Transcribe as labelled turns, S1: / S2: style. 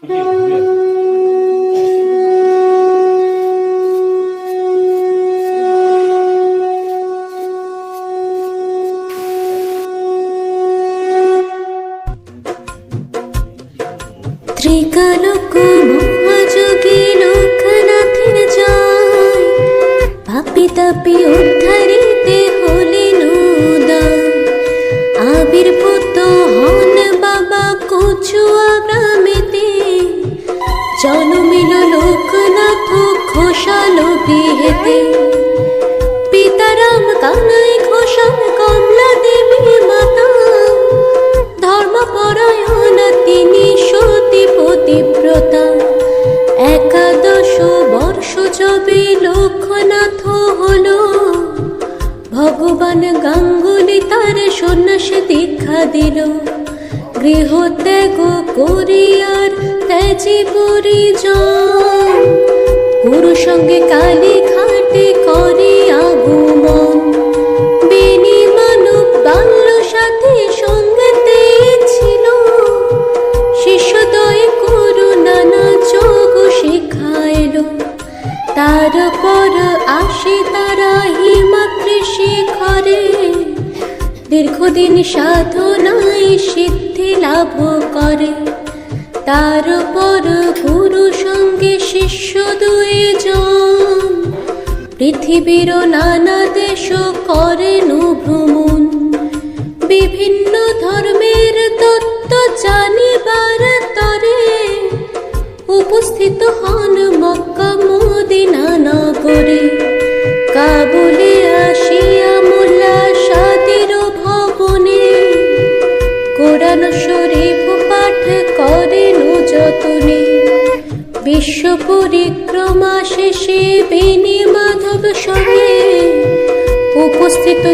S1: ত্রিকালজ্ঞ মহাযোগী লোকনাথের জয়, পাপী তাপী উদ্ধারিতে হলেন উদয়। আবির্ভূত হন বাবা কচুয়া গ্রামেতে, জন্মিল লোকনাথ ঘোষাল বিহেতে। পিতারাম কানাই ঘোষাল কমলা দেবী মাতা, ধর্মপরায়ণা তিনি সতী পতিব্রতা। 11 বর্ষ যবে লোকনাথ হলো, ভগবান গাঙ্গুলি তার সন্ন্যাস দীক্ষা দিল। গৃহত্যাগ করিয়ার ত্যাজি পরিজন, গুরু সঙ্গে কালী ঘাটে করে আগমন। বেনি মানব বাল্য সাথে সঙ্গেতে ছিল, শিষ্যদয় গুরু নানা যোগ শিখাইল। তারপর আসে তারা হিমাদ্রি শিখরে, দীর্ঘদিন সাধনায় সিদ্ধি লাভ করে। তারপর গুরু সঙ্গে শিষ্য 2 জন, পৃথিবীর নানা দেশ করেন ভ্রমণ। বিভিন্ন ধর্মের তত্ত্ব জানিবার তরে, উপস্থিত হন মক্কা মদিনা নগরে। কাবুলে আসিয়া মোল্লা সাদের ভবনে, কোরআন শরীফ পাঠ করেন যতনে। বিশ্ব পরিক্রমা শেষে বেনি মাধব সঙ্গে উপস্থিত